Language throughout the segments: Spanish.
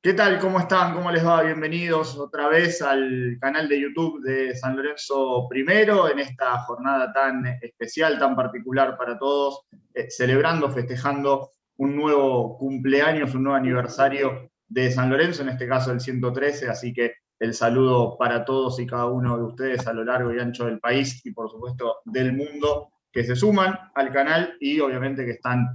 ¿Qué tal? ¿Cómo están? ¿Cómo les va? Bienvenidos otra vez al canal de YouTube de San Lorenzo Primero en esta jornada tan especial, tan particular para todos, celebrando, festejando un nuevo cumpleaños, un nuevo aniversario de San Lorenzo, en este caso el 113, así que el saludo para todos y cada uno de ustedes a lo largo y ancho del país y por supuesto del mundo que se suman al canal y obviamente que están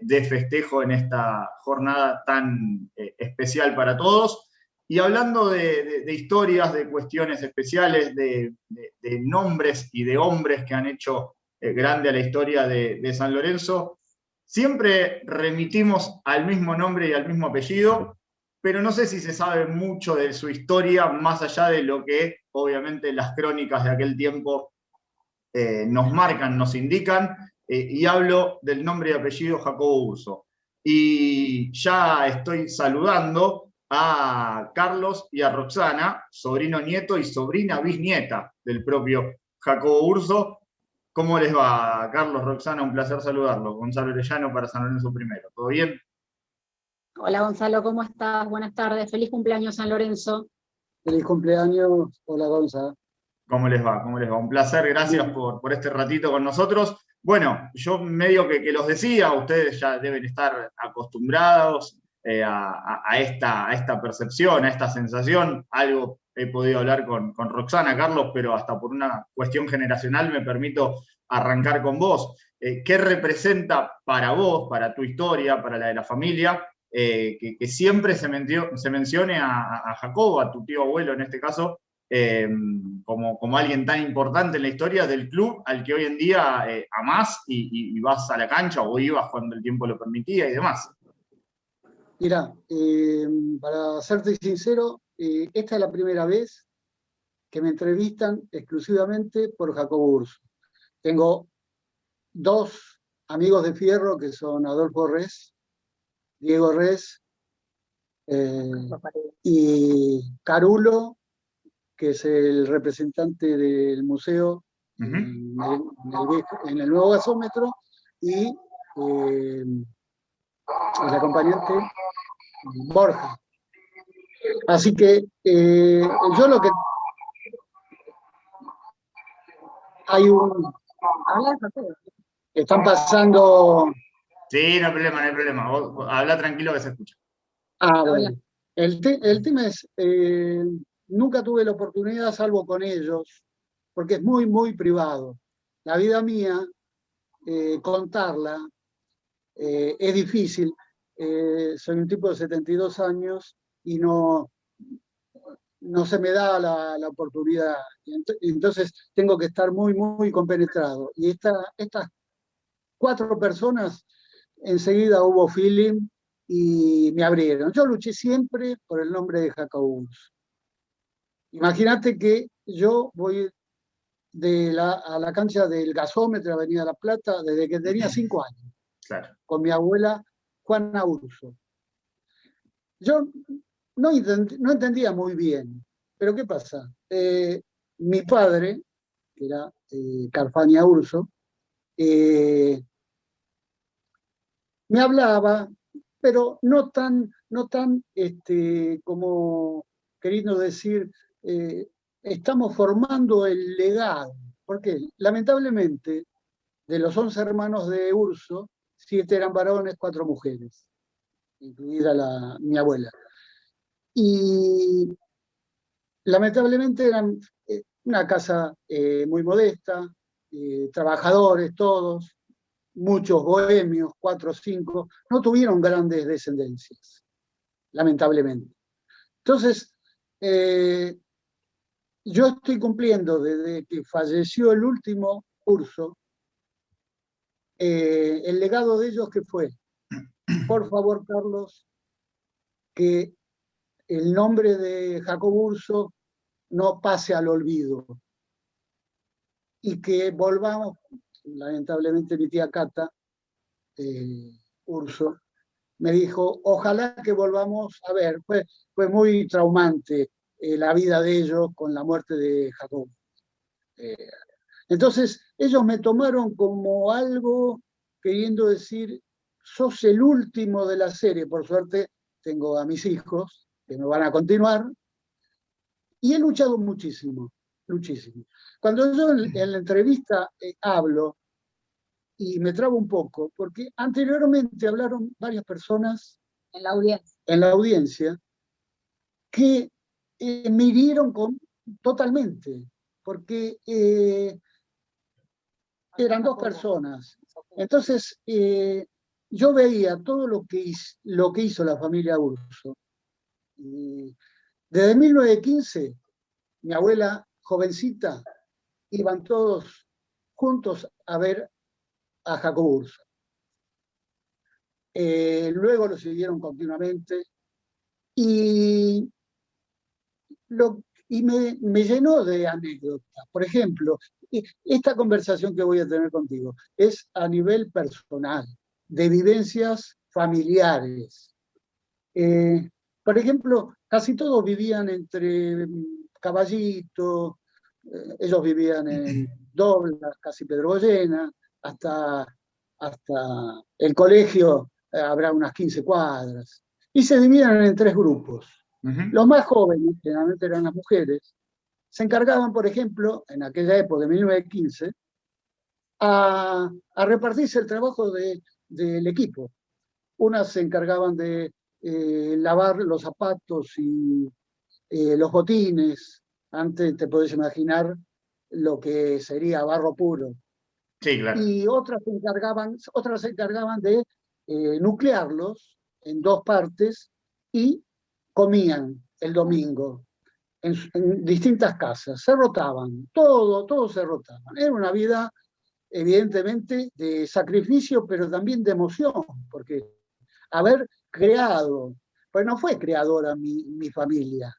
de festejo en esta jornada tan especial para todos. Y hablando de historias, de cuestiones especiales, de nombres y de hombres que han hecho grande a la historia de San Lorenzo, siempre remitimos al mismo nombre y al mismo apellido, pero no sé si se sabe mucho de su historia, más allá de lo que obviamente las crónicas de aquel tiempo nos marcan, nos indican, y hablo del nombre y apellido Jacobo Urso. Y ya estoy saludando a Carlos y a Roxana, sobrino nieto y sobrina bisnieta del propio Jacobo Urso. ¿Cómo les va, Carlos, Roxana? Un placer saludarlos. Gonzalo Orellano para San Lorenzo Primero. ¿Todo bien? Hola Gonzalo, ¿cómo estás? Buenas tardes, feliz cumpleaños San Lorenzo. Feliz cumpleaños, hola Gonza. ¿Cómo les va? ¿Cómo les va? Un placer, gracias por este ratito con nosotros. Bueno, yo medio que los decía, ustedes ya deben estar acostumbrados a esta percepción, a esta sensación. Algo he podido hablar con Roxana, Carlos, pero hasta por una cuestión generacional me permito arrancar con vos. ¿Qué representa para vos, para tu historia, para la de la familia, que siempre se mencione a Jacobo, a tu tío abuelo en este caso, como alguien tan importante en la historia del club al que hoy en día amás y vas a la cancha o ibas cuando el tiempo lo permitía y demás? Mira, para serte sincero, esta es la primera vez que me entrevistan exclusivamente por Jacobo Urso. Tengo dos amigos de fierro que son Adolfo Res, Diego Res y Carulo, que es el representante del museo en el nuevo gasómetro, y el acompañante Borja. Así que yo lo que... Hay un... Están pasando... Sí, no hay problema, no hay problema. Vos habla tranquilo que se escucha. Bueno. El tema es, nunca tuve la oportunidad, salvo con ellos, porque es muy, muy privado. La vida mía, contarla, es difícil. Soy un tipo de 72 años y no se me da la oportunidad. Entonces tengo que estar muy, muy compenetrado. Y estas 4 personas, enseguida hubo feeling y me abrieron. Yo luché siempre por el nombre de Jacobo Urso. Imagínate que yo voy a la cancha del gasómetro, Avenida La Plata, desde que tenía 5 años, claro, con mi abuela Juana Urso. Yo no entendía muy bien, pero ¿qué pasa? Mi padre, que era Carfaña Urso, me hablaba, pero no tan como queriendo decir, estamos formando el legado, porque lamentablemente de los 11 hermanos de Urso, 7 eran varones, 4 mujeres, incluida mi abuela. Y lamentablemente eran una casa muy modesta, trabajadores todos, muchos bohemios, 4 o 5, no tuvieron grandes descendencias, lamentablemente. Entonces, yo estoy cumpliendo desde que falleció el último Urso, el legado de ellos que fue, por favor, Carlos, que el nombre de Jacobo Urso no pase al olvido y que volvamos, lamentablemente mi tía Cata, Urso, me dijo, ojalá que volvamos a ver, fue muy traumante la vida de ellos con la muerte de Jacobo. Entonces, ellos me tomaron como algo queriendo decir, sos el último de la serie, por suerte tengo a mis hijos, que no van a continuar, y he luchado muchísimo, muchísimo. Cuando yo en la entrevista hablo, y me trabo un poco, porque anteriormente hablaron varias personas en la audiencia que me hirieron totalmente, porque eran dos personas. Entonces, yo veía todo lo que hizo la familia Urso. Desde 1915, mi abuela jovencita, iban todos juntos a ver a Jacobo Urso. Luego lo siguieron continuamente y, me llenó de anécdotas. Por ejemplo, esta conversación que voy a tener contigo es a nivel personal, de vivencias familiares. Por ejemplo, casi todos vivían entre Caballito, ellos vivían en Doblas, casi Pedrogoyena, hasta el colegio habrá unas 15 cuadras. Y se dividían en 3 grupos. Los más jóvenes, generalmente eran las mujeres, se encargaban, por ejemplo, en aquella época de 1915, a repartirse el trabajo del equipo. Unas se encargaban de lavar los zapatos y los botines. Antes te podés imaginar lo que sería barro puro. Sí, claro. Y otras se encargaban de nuclearlos en 2 partes y comían el domingo en distintas casas. Se rotaban, todo se rotaban. Era una vida, evidentemente, de sacrificio, pero también de emoción, porque haber creado, pues no fue creadora mi familia.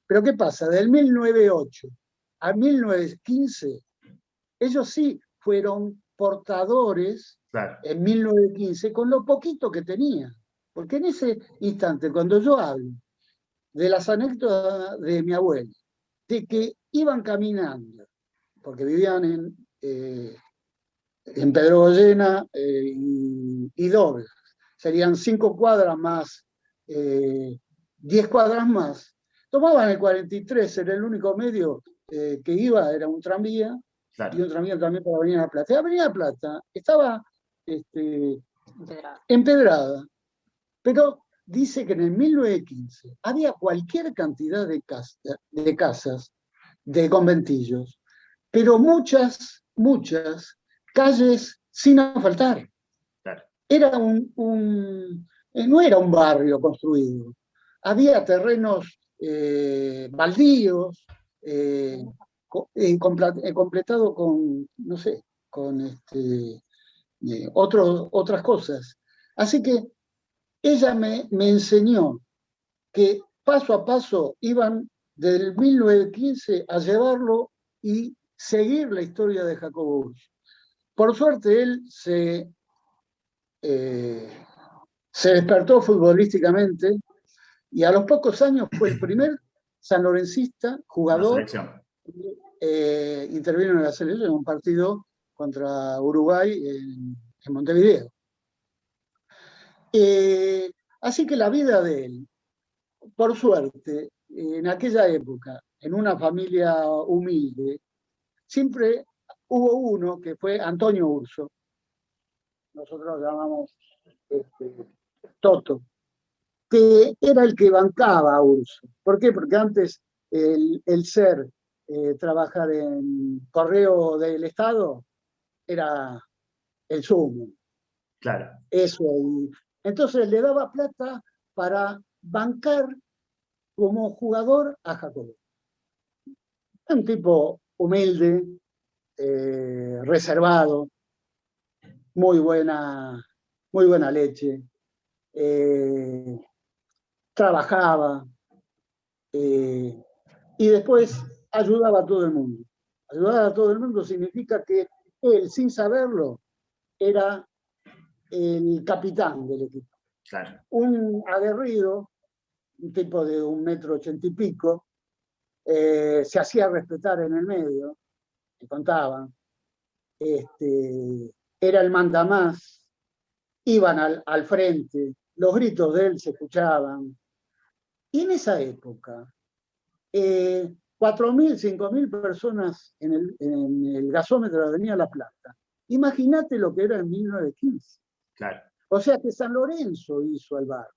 Pero ¿qué pasa? Del 1908 a 1915, ellos sí fueron portadores, claro, en 1915 con lo poquito que tenían. Porque en ese instante, cuando yo hablo de las anécdotas de mi abuelo, de que iban caminando, porque vivían en Pedrogoyena y Doblas, serían 5 cuadras más, 10 cuadras más, tomaban el 43, era el único medio que iba, era un tranvía, claro, y un tranvía también para Avenida Plata. La Avenida Plata estaba empedrada, pero dice que en el 1915 había cualquier cantidad de casas, de conventillos, pero muchas calles sin asfaltar. Claro. Era no era un barrio construido. Había terrenos baldíos, completado con, no sé, con otras cosas. Así que ella me enseñó que paso a paso iban del 1915 a llevarlo y seguir la historia de Jacobo Urso. Por suerte él se despertó futbolísticamente y a los pocos años fue el primer sanlorencista jugador que intervino en la selección en un partido contra Uruguay en Montevideo. Así que la vida de él, por suerte, en aquella época, en una familia humilde, siempre hubo uno que fue Antonio Urso. Nosotros lo llamamos Toto, que era el que bancaba a Urso. ¿Por qué? Porque antes el trabajar en correo del Estado era el sumo. Claro. Eso. Entonces le daba plata para bancar como jugador a Jacobo. Un tipo humilde, reservado, muy buena leche, trabajaba y después ayudaba a todo el mundo. Ayudar a todo el mundo significa que él, sin saberlo, era el capitán del equipo. Claro. Un aguerrido, un tipo de 1,80 m y pico, se hacía respetar en el medio, me contaban, era el mandamás, iban al frente, los gritos de él se escuchaban, Y en esa época, 4.000, 5.000 personas en el gasómetro de la Avenida La Plata. Imagínate lo que era en 1915. Claro. O sea que San Lorenzo hizo el bar.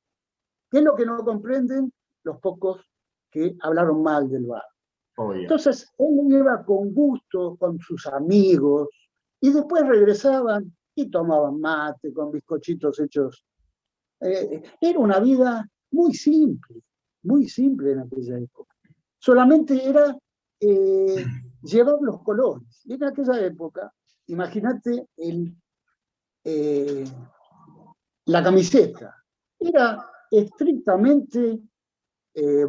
¿Qué es lo que no comprenden los pocos que hablaron mal del bar? Obvio. Entonces, él iba con gusto, con sus amigos, y después regresaban y tomaban mate con bizcochitos hechos. Era una vida muy simple en aquella época. Solamente era llevar los colores. Y en aquella época, imagínate la camiseta. Era estrictamente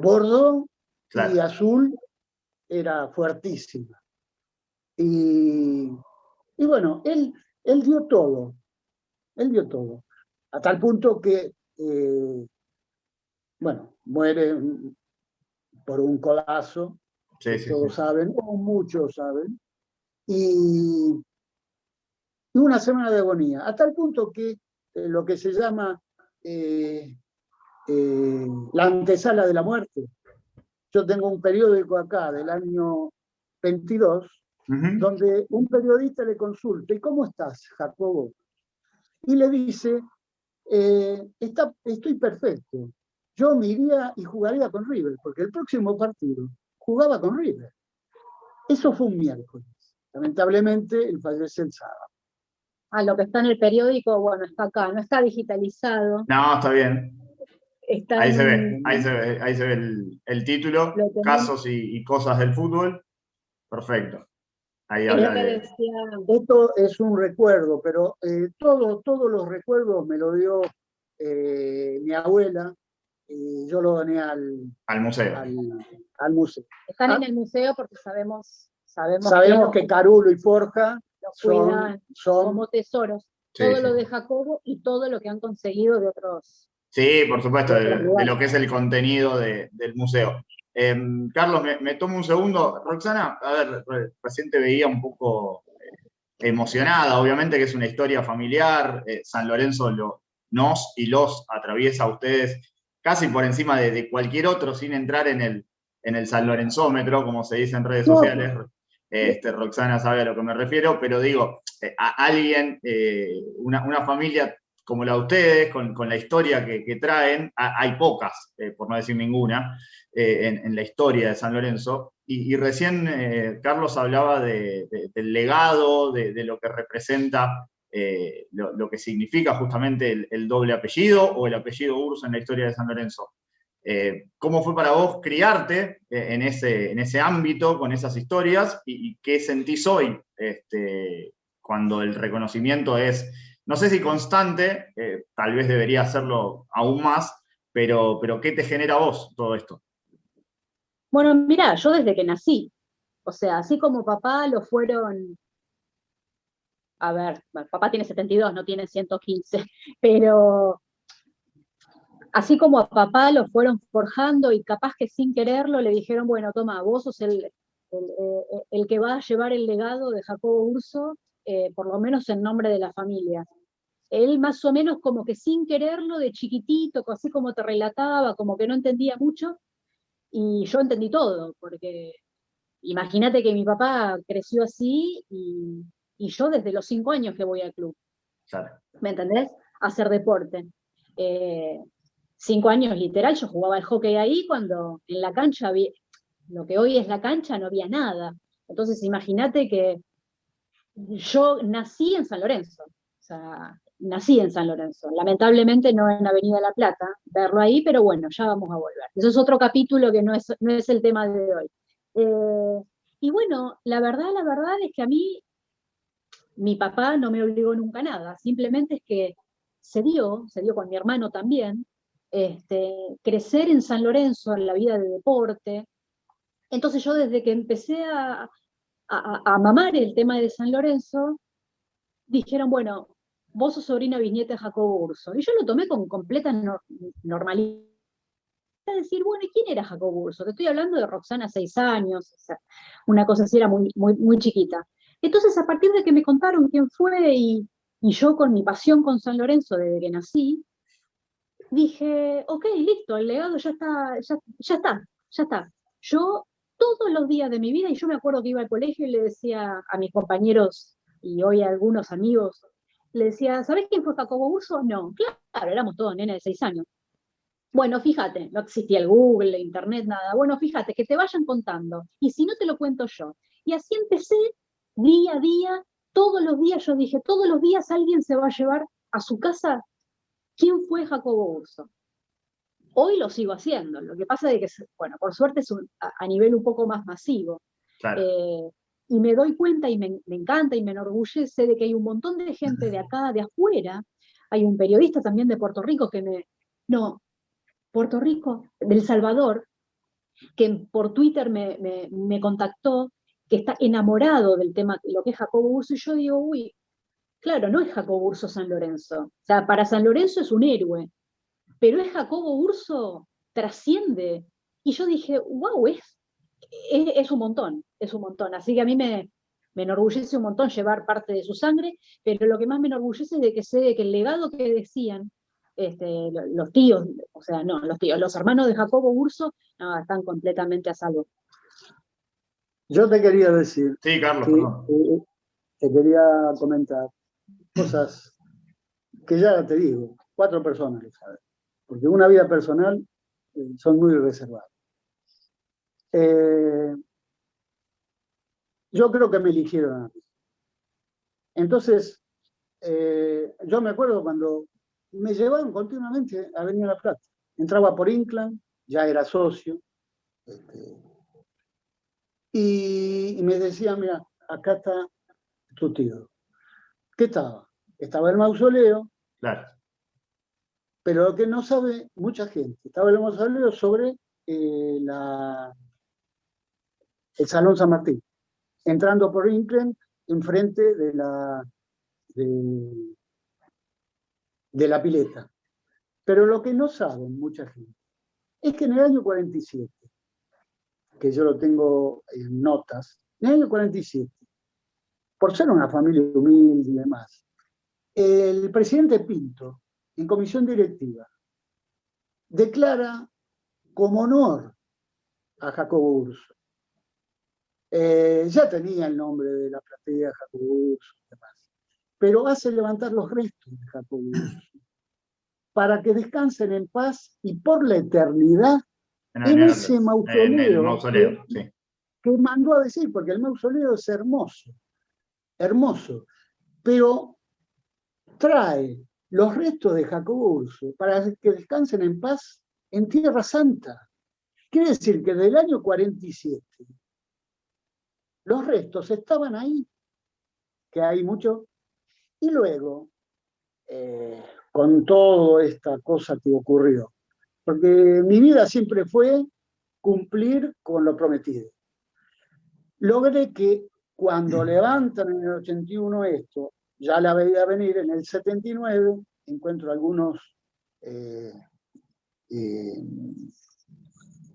bordó y azul, era fuertísima. Y bueno, él dio todo. Él dio todo. A tal punto que, bueno, muere por un codazo, que todos saben, o muchos saben, y una semana de agonía, a tal punto que lo que se llama la antesala de la muerte. Yo tengo un periódico acá del año 22, donde un periodista le consulta, ¿y cómo estás, Jacobo? Y le dice, estoy perfecto. Yo me iría y jugaría con River, porque el próximo partido jugaba con River. Eso fue un miércoles. Lamentablemente, él fallece el sábado. Lo que está en el periódico, bueno, está acá, no está digitalizado. No, está bien. Está ahí se ve el título, casos y cosas del fútbol. Perfecto. Ahí habla de... Esto es un recuerdo, pero todos los recuerdos me lo dio mi abuela, y yo lo doné al museo. Al museo. Están en el museo porque sabemos que Carulo y Forja son como tesoros. Sí, todo lo de Jacobo y todo lo que han conseguido de otros. Sí, por supuesto, de lo que es el contenido del museo. Carlos, me tomo un segundo. Roxana, a ver, recién te veía un poco emocionada, obviamente que es una historia familiar. San Lorenzo nos y los atraviesa a ustedes casi por encima de cualquier otro, sin entrar en el San Lorenzómetro, como se dice en redes sociales. Roxana sabe a lo que me refiero, pero digo, a alguien, una familia como la de ustedes, con la historia que traen, hay pocas, por no decir ninguna, en la historia de San Lorenzo. Y recién Carlos hablaba del legado, de lo que representa, lo que significa justamente el doble apellido o el apellido Urso en la historia de San Lorenzo. ¿Cómo fue para vos criarte en ese ámbito, con esas historias, y qué sentís hoy cuando el reconocimiento es, no sé si constante, tal vez debería hacerlo aún más, pero ¿qué te genera a vos todo esto? Bueno, mirá, yo desde que nací, o sea, así como papá lo fueron, a ver, papá tiene 72, no tiene 115, pero así como a papá lo fueron forjando y capaz que sin quererlo le dijeron, bueno, toma, vos sos el que va a llevar el legado de Jacobo Urso, por lo menos en nombre de la familia. Él más o menos como que sin quererlo, de chiquitito, así como te relataba, como que no entendía mucho, y yo entendí todo, porque imagínate que mi papá creció así y yo desde los 5 años que voy al club. Claro. ¿Me entendés? A hacer deporte. 5 años literal, yo jugaba al hockey ahí cuando en la cancha había, lo que hoy es la cancha, no había nada. Entonces imagínate que yo nací en San Lorenzo, o sea, nací en San Lorenzo, lamentablemente no en Avenida La Plata, verlo ahí, pero bueno, ya vamos a volver. Eso es otro capítulo que no es el tema de hoy. Y bueno, la verdad es que a mí, mi papá no me obligó nunca a nada, simplemente es que se dio con mi hermano también, crecer en San Lorenzo, en la vida de deporte. Entonces yo desde que empecé a mamar el tema de San Lorenzo, dijeron, bueno, vos sos sobrina bisnieta de Jacobo Urso. Y yo lo tomé con completa normalidad. Decir, bueno, ¿y quién era Jacobo Urso? Te estoy hablando de Roxana, 6 años, o sea, una cosa así, era muy, muy, muy chiquita. Entonces, a partir de que me contaron quién fue y yo con mi pasión con San Lorenzo desde que nací, dije, ok, listo, el legado ya está, ya está, ya está. Yo todos los días de mi vida, y yo me acuerdo que iba al colegio y le decía a mis compañeros, y hoy a algunos amigos, le decía, ¿sabés quién fue Jacobo Urso? No, claro, éramos todos nenes de 6 años. Bueno, fíjate, no existía el Google, el Internet, nada. Bueno, fíjate, que te vayan contando. Y si no, te lo cuento yo. Y así empecé día a día, todos los días, yo dije, todos los días alguien se va a llevar a su casa quién fue Jacobo Urso. Hoy lo sigo haciendo, lo que pasa es que, bueno, por suerte es a nivel un poco más masivo. Claro. Y me doy cuenta y me encanta y me enorgullece de que hay un montón de gente de acá, de afuera. Hay un periodista también de Puerto Rico no, Puerto Rico, del Salvador, que por Twitter me contactó, que está enamorado del tema, lo que es Jacobo Urso, y yo digo, uy, claro, no es Jacobo Urso San Lorenzo. O sea, para San Lorenzo es un héroe, pero es Jacobo Urso, trasciende. Y yo dije, wow, es un montón, es un montón. Así que a mí me enorgullece un montón llevar parte de su sangre, pero lo que más me enorgullece es de que sé de que el legado que decían los tíos, o sea, no, los tíos, los hermanos de Jacobo Urso, no, están completamente a salvo. Yo te quería decir Sí, Carlos, que perdón. te quería comentar cosas que ya te digo, 4 personas lo saben, porque una vida personal son muy reservadas. Yo creo que me eligieron a mí. Entonces, yo me acuerdo cuando me llevaban continuamente a venir a La Plata. Entraba por Inclán, ya era socio, y me decían, mira, acá está tu tío. ¿Qué estaba? Estaba el mausoleo, Claro. pero lo que no sabe mucha gente, estaba el mausoleo sobre el Salón San Martín, entrando por Inclán, enfrente de la pileta. Pero lo que no saben mucha gente es que en el año 47, que yo lo tengo en notas, en el año 47, por ser una familia humilde y demás, el presidente Pinto, en comisión directiva, declara como honor a Jacobo Urso. Ya tenía el nombre de la platea Jacobo Urso y demás, pero hace levantar los restos de Jacobo Urso para que descansen en paz y por la eternidad en ese En el mausoleo, mausoleo, sí. que mandó a decir, porque el mausoleo es hermoso, hermoso, pero trae los restos de Jacobo Urso para que descansen en paz en Tierra Santa. Quiere decir que del año 47 los restos estaban ahí, que hay mucho, y luego, con toda esta cosa que ocurrió, porque mi vida siempre fue cumplir con lo prometido. Logré que cuando levantan en el 81 esto, ya la veía venir, en el 79 encuentro algunos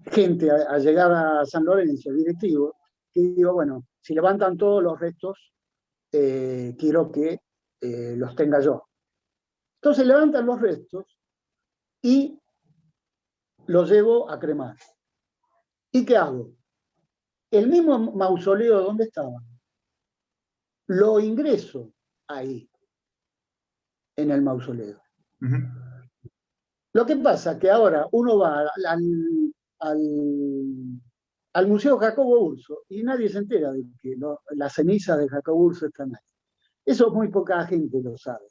gente allegada a San Lorenzo, directivos, que digo, bueno, si levantan todos los restos, quiero que los tenga yo. Entonces levantan los restos y los llevo a cremar. ¿Y qué hago? El mismo mausoleo donde estaban, lo ingreso ahí, en el mausoleo. Lo que pasa es que ahora uno va al Museo Jacobo Urso y nadie se entera de que las cenizas de Jacobo Urso están ahí. Eso muy poca gente lo sabe.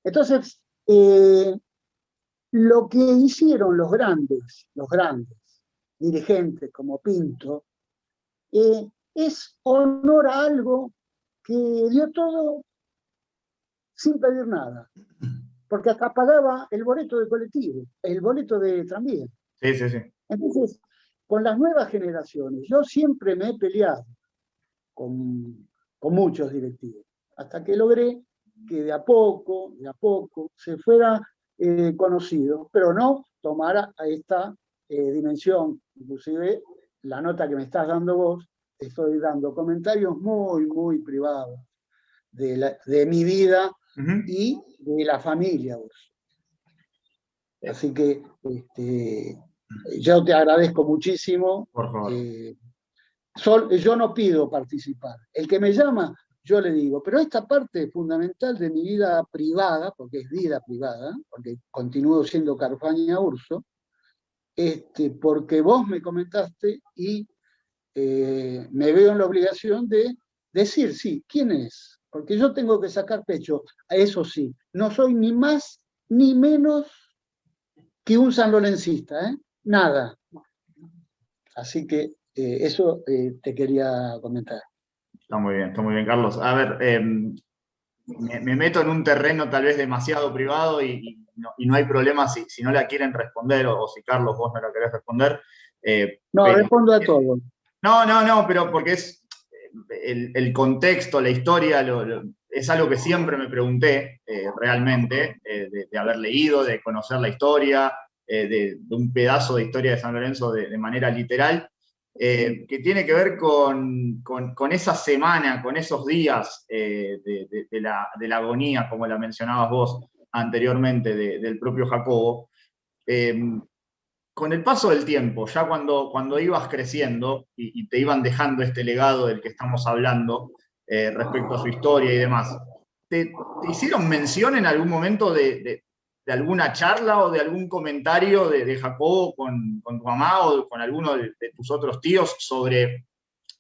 Entonces, lo que hicieron los grandes dirigentes como Pinto, es honor a algo que dio todo sin pedir nada, porque hasta pagaba el boleto de colectivo, el boleto de tranvía. Sí, sí, sí. Entonces, con las nuevas generaciones, yo siempre me he peleado con muchos directivos, hasta que logré que de a poco se fuera conocido, pero no tomara a esta dimensión. Inclusive la nota que me estás dando vos, estoy dando comentarios muy, muy privados de mi vida y de la familia Urso. Así que yo te agradezco muchísimo. Por favor. Yo no pido participar. El que me llama, yo le digo, pero esta parte fundamental de mi vida privada, porque es vida privada, porque continúo siendo Carfaña Urso, porque vos me comentaste y me veo en la obligación de decir, sí, ¿quién es? Porque yo tengo que sacar pecho, a eso sí, no soy ni más ni menos que un sanlorencista, nada. Así que eso te quería comentar. Está muy bien, Carlos. A ver, me meto en un terreno tal vez demasiado privado y no hay problema si no la quieren responder o si Carlos vos no la querés responder. No, pero, respondo a todo. No, pero porque es el contexto, la historia, es algo que siempre me pregunté realmente, de haber leído, de conocer la historia, de un pedazo de historia de San Lorenzo de manera literal. Que tiene que ver con esa semana, con esos días de la agonía, como la mencionabas vos anteriormente, del propio Jacobo. Con el paso del tiempo, ya cuando ibas creciendo y te iban dejando este legado del que estamos hablando respecto a su historia y demás, ¿te hicieron mención en algún momento de alguna charla o de algún comentario de Jacobo con tu mamá o con alguno de tus otros tíos sobre,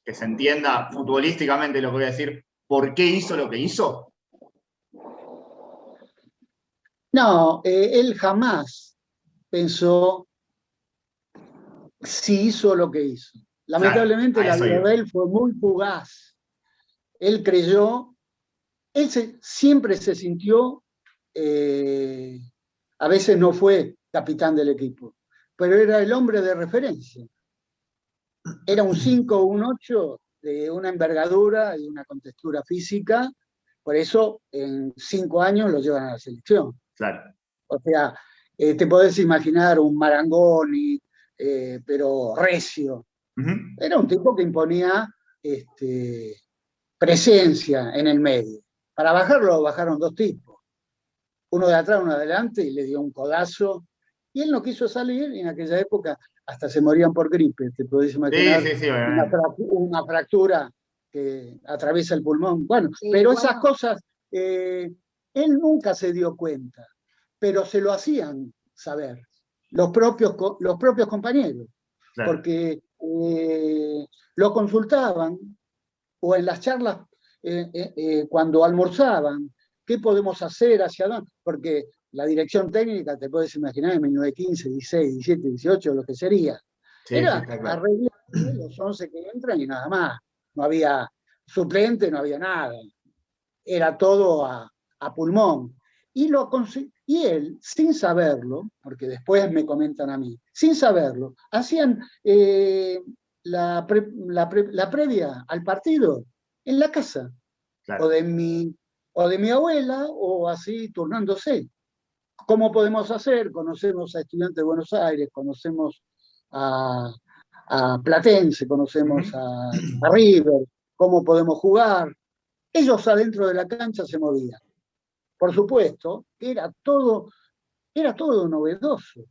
que se entienda futbolísticamente lo que voy a decir, por qué hizo lo que hizo? No, él jamás pensó si hizo lo que hizo. Lamentablemente claro, la vida de él fue muy fugaz. Él creyó, siempre se sintió, a veces no fue capitán del equipo, pero era el hombre de referencia. Era un 5 o un 8 de una envergadura y una contextura física, por eso en 5 años lo llevan a la selección. Claro. O sea, te podés imaginar un Marangoni, pero recio. Era un tipo que imponía presencia en el medio. Para bajarlo bajaron dos tipos. Uno de atrás, uno de adelante, y le dio un codazo. Y él no quiso salir, y en aquella época hasta se morían por gripe. Te podés imaginar Sí, una fractura que atraviesa el pulmón. Bueno, sí, pero esas cosas, él nunca se dio cuenta, pero se lo hacían saber los propios compañeros, claro. Porque lo consultaban, o en las charlas cuando almorzaban, ¿qué podemos hacer hacia dónde? Porque la dirección técnica, te puedes imaginar, en 1915, 16, 17, 18, lo que sería. Sí, era claro. Arreglar los 11 que entran y nada más. No había suplente, no había nada. Era todo a pulmón. Y él, sin saberlo, porque después me comentan a mí, sin saberlo, hacían la previa al partido en la casa, claro. o de mi abuela, o así turnándose. ¿Cómo podemos hacer? Conocemos a Estudiantes de Buenos Aires, conocemos a Platense, conocemos a River, ¿cómo podemos jugar? Ellos adentro de la cancha se movían. Por supuesto, era todo novedoso,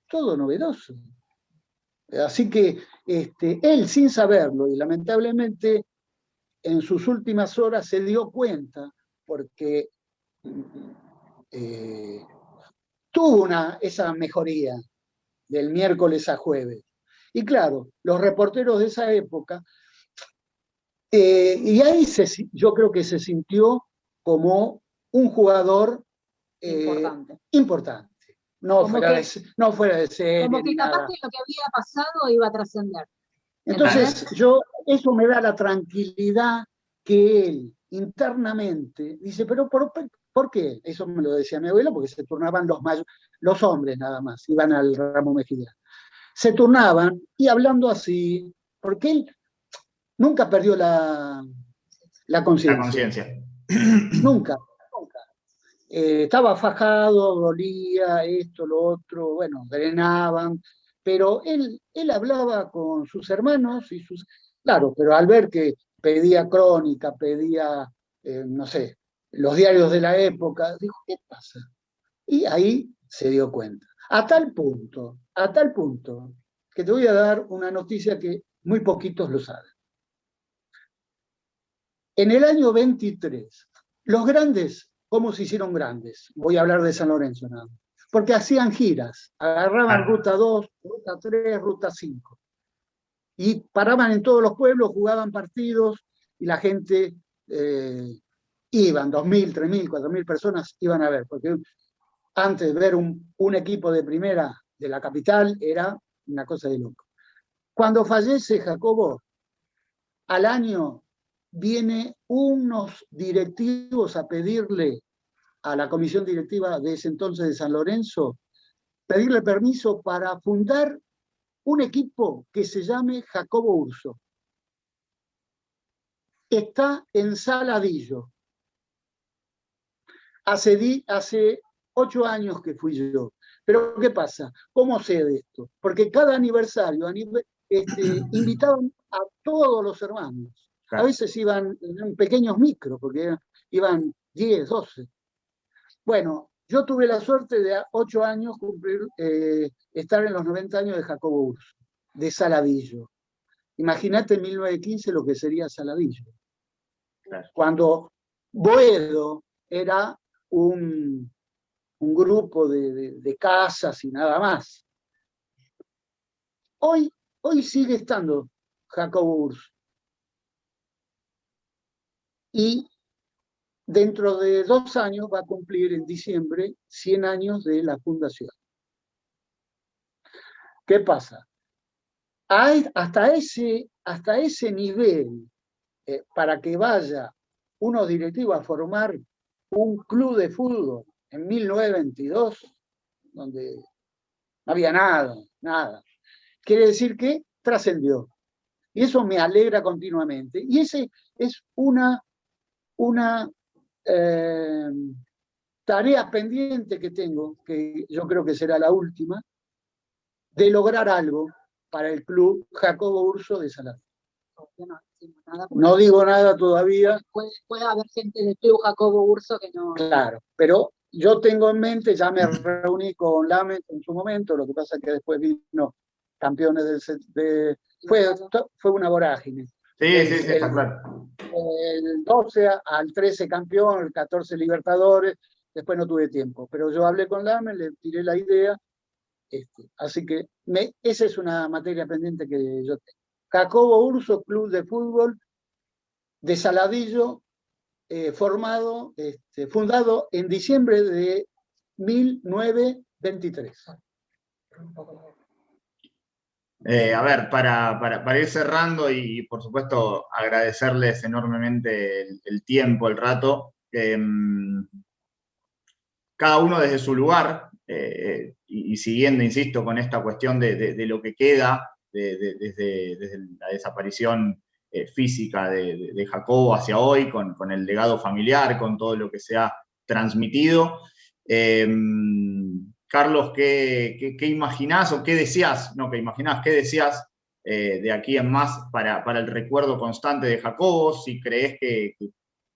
todo novedoso. Así que él, sin saberlo, y lamentablemente en sus últimas horas se dio cuenta, porque tuvo esa mejoría del miércoles a jueves. Y claro, los reporteros de esa época, y ahí yo creo que se sintió como un jugador importante. No fuera de serie. Como que capaz que lo que había pasado iba a trascender. Entonces, eso me da la tranquilidad que él internamente dice, pero ¿por qué? Eso me lo decía mi abuela, porque se turnaban los hombres nada más, iban al Ramo Mejía. Se turnaban y hablando así, porque él nunca perdió la conciencia. La conciencia. Nunca. Estaba fajado, dolía, esto, lo otro, bueno, drenaban, pero él hablaba con sus hermanos claro, pero al ver que pedía crónica, pedía, no sé, los diarios de la época, dijo, ¿qué pasa? Y ahí se dio cuenta. A tal punto, que te voy a dar una noticia que muy poquitos lo saben. En el año 23, los grandes, ¿cómo se hicieron grandes? Voy a hablar de San Lorenzo nada más. Porque hacían giras, agarraban ruta 2, ruta 3, ruta 5. Y paraban en todos los pueblos, jugaban partidos y la gente iban, 2.000, 3.000, 4.000 personas iban a ver. Porque antes ver un equipo de primera de la capital era una cosa de loco. Cuando fallece Jacobo, al año viene unos directivos a pedirle a la comisión directiva de ese entonces de San Lorenzo, pedirle permiso para fundar un equipo que se llame Jacobo Urso. Está en Saladillo. Hace 8 años que fui yo. Pero ¿qué pasa? ¿Cómo sé de esto? Porque cada aniversario invitaban a todos los hermanos. A veces iban en pequeños micros, porque iban 10, 12. Bueno, yo tuve la suerte de a 8 años estar en los 90 años de Jacobo Urso, de Saladillo. Imagínate en 1915 lo que sería Saladillo. Claro. Cuando Boedo era un grupo de casas y nada más. Hoy sigue estando Jacobo Urso. Y dentro de 2 años va a cumplir en diciembre 100 años de la fundación. ¿Qué pasa? Hasta ese nivel, para que vaya unos directivos a formar un club de fútbol en 1922, donde no había nada. Quiere decir que trascendió. Y eso me alegra continuamente. Y ese es una tarea pendiente que tengo, que yo creo que será la última, de lograr algo para el club Jacobo Urso de Saladillo. No digo nada todavía. Puede haber gente del club Jacobo Urso que no... Claro, pero yo tengo en mente, ya me reuní con Lamet en su momento, lo que pasa es que después vino campeones fue una vorágine. Sí, está claro. El 12 al 13 campeón, el 14 Libertadores, después no tuve tiempo, pero yo hablé con Lamet, le tiré la idea, así que esa es una materia pendiente que yo tengo. Jacobo Urso, club de fútbol de Saladillo, fundado en diciembre de 1923. A ver, para ir cerrando y por supuesto agradecerles enormemente el tiempo, el rato, cada uno desde su lugar, y siguiendo, insisto, con esta cuestión de lo que queda desde la desaparición física de Jacobo hacia hoy, con el legado familiar, con todo lo que se ha transmitido. Carlos, ¿qué imaginás o qué deseás? No, ¿qué imaginás? ¿Qué deseás de aquí en más para el recuerdo constante de Jacobo? Si creés que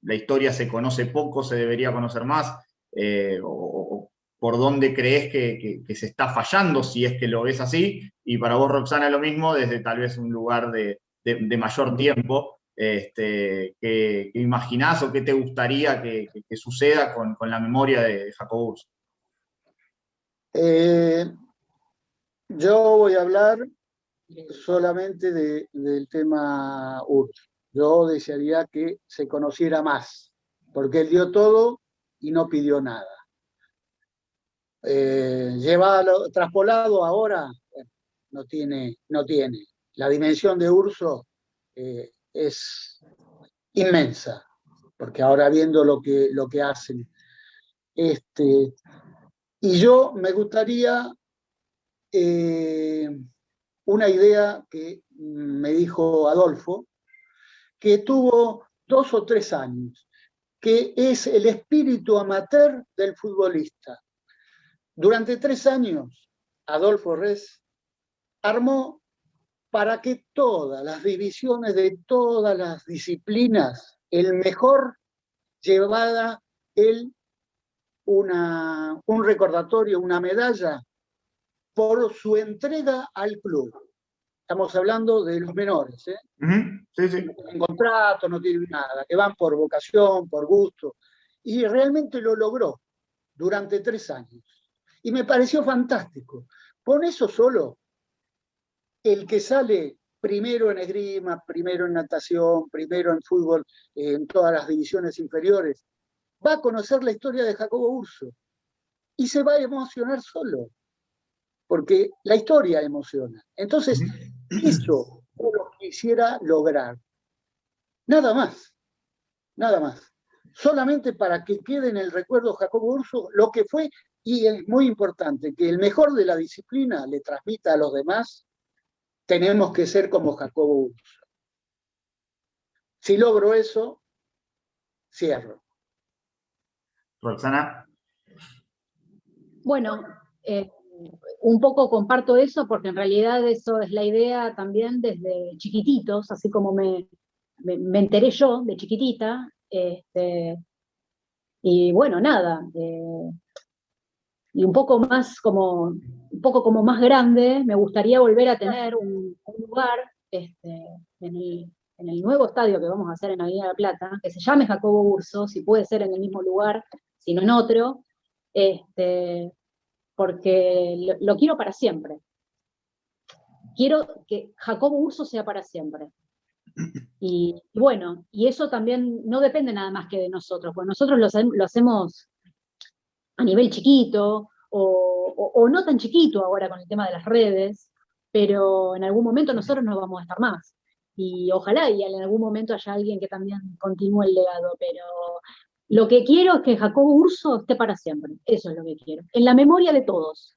la historia se conoce poco, se debería conocer más, o por dónde creés que se está fallando, si es que lo ves así, y para vos, Roxana, lo mismo, desde tal vez un lugar de mayor tiempo, ¿qué imaginás o qué te gustaría que suceda con la memoria de Jacobo Urso? Yo voy a hablar solamente del tema Urso. Yo desearía que se conociera más, porque él dio todo y no pidió nada. Traspolado ahora, no tiene. La dimensión de Urso es inmensa, porque ahora viendo lo que hacen. Y yo me gustaría una idea que me dijo Adolfo, que tuvo 2 o 3 años, que es el espíritu amateur del futbolista. Durante 3 años, Adolfo Res armó para que todas las divisiones de todas las disciplinas, el mejor llevara él un recordatorio, una medalla por su entrega al club. Estamos hablando de los menores, ¿eh? Sí, sí. No tienen contrato, no tienen nada, que van por vocación, por gusto. Y realmente lo logró durante 3 años. Y me pareció fantástico. Con eso solo, el que sale primero en esgrima, primero en natación, primero en fútbol, en todas las divisiones inferiores, va a conocer la historia de Jacobo Urso y se va a emocionar solo, porque la historia emociona. Entonces, eso es lo que quisiera lograr. Nada más, nada más. Solamente para que quede en el recuerdo Jacobo Urso lo que fue, y es muy importante, que el mejor de la disciplina le transmita a los demás. Tenemos que ser como Jacobo Urso. Si logro eso, cierro. Roxana. Bueno, un poco comparto eso porque en realidad eso es la idea también desde chiquititos, así como me enteré yo de chiquitita. Y bueno, nada. Y un poco como más grande, me gustaría volver a tener un lugar en el nuevo estadio que vamos a hacer en Avenida La Plata, que se llame Jacobo Urso, si puede ser en el mismo lugar, si no en otro, porque lo quiero para siempre. Quiero que Jacobo Urso sea para siempre. Y bueno, y eso también no depende nada más que de nosotros, porque nosotros lo hacemos a nivel chiquito, o no tan chiquito ahora con el tema de las redes, pero en algún momento nosotros no vamos a estar más. Y ojalá y en algún momento haya alguien que también continúe el legado, pero lo que quiero es que Jacobo Urso esté para siempre. Eso es lo que quiero. En la memoria de todos.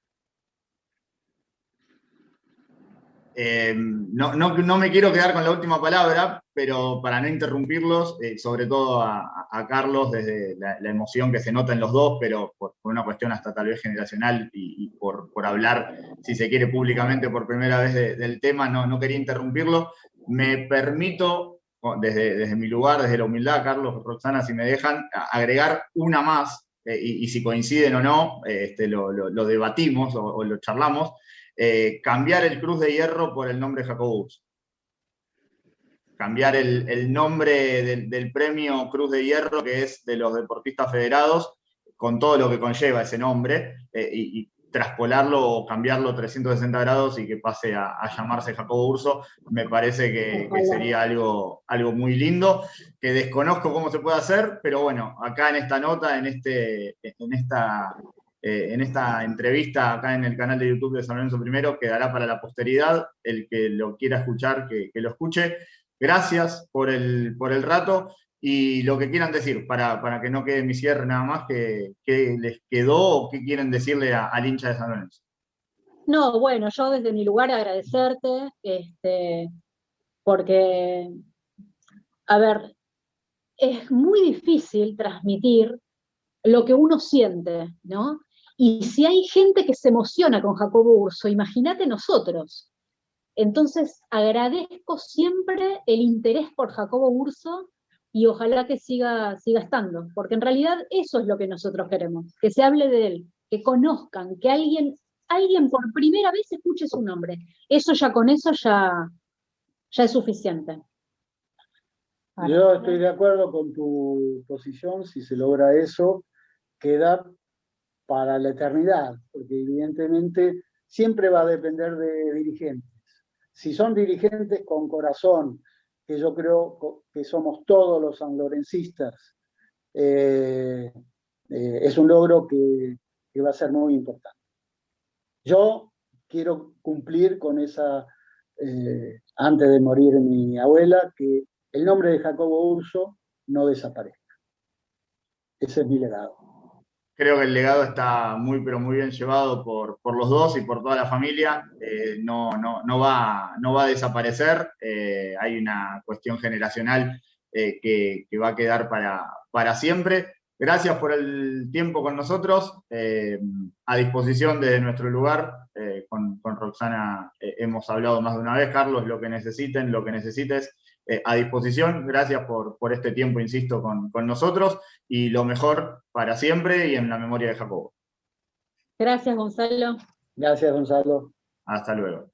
No me quiero quedar con la última palabra, pero para no interrumpirlos, sobre todo a Carlos, desde la emoción que se nota en los dos, pero por una cuestión hasta tal vez generacional y por hablar, si se quiere, públicamente por primera vez del tema, no quería interrumpirlo. Me permito, desde mi lugar, desde la humildad, Carlos, Roxana, si me dejan, agregar una más, y si coinciden o no, lo debatimos o lo charlamos. Cambiar el Cruz de Hierro por el nombre Jacobo Urso. Cambiar el nombre del premio Cruz de Hierro, que es de los deportistas federados, con todo lo que conlleva ese nombre, y traspolarlo o cambiarlo 360 grados y que pase a llamarse Jacobo Urso, me parece que sería algo muy lindo, que desconozco cómo se puede hacer, pero bueno, acá en esta nota, en esta entrevista acá en el canal de YouTube de San Lorenzo Primero, quedará para la posteridad. El que lo quiera escuchar, que lo escuche. Gracias por el rato, y lo que quieran decir, para que no quede mi cierre nada más, que les quedó o qué quieren decirle al hincha de San Lorenzo. No, bueno, yo desde mi lugar agradecerte, porque, a ver, es muy difícil transmitir lo que uno siente, ¿no? Y si hay gente que se emociona con Jacobo Urso, imagínate nosotros. Entonces, agradezco siempre el interés por Jacobo Urso y ojalá que siga estando, porque en realidad eso es lo que nosotros queremos, que se hable de él, que conozcan, que alguien por primera vez escuche su nombre. Eso ya, con eso ya es suficiente. Yo estoy de acuerdo con tu posición. Si se logra eso, queda para la eternidad, porque evidentemente siempre va a depender de dirigentes. Si son dirigentes con corazón, que yo creo que somos todos los sanlorencistas, es un logro que va a ser muy importante. Yo quiero cumplir con esa, antes de morir mi abuela, que el nombre de Jacobo Urso no desaparezca. Ese es mi legado. Creo que el legado está muy, pero muy bien llevado por los dos y por toda la familia. No va a desaparecer. Hay una cuestión generacional que va a quedar para siempre. Gracias por el tiempo con nosotros. A disposición desde nuestro lugar. Con Roxana hemos hablado más de una vez. Carlos, lo que necesiten, lo que necesites, a disposición. Gracias por este tiempo, insisto, con nosotros, y lo mejor para siempre y en la memoria de Jacobo. Gracias, Gonzalo. Gracias, Gonzalo. Hasta luego.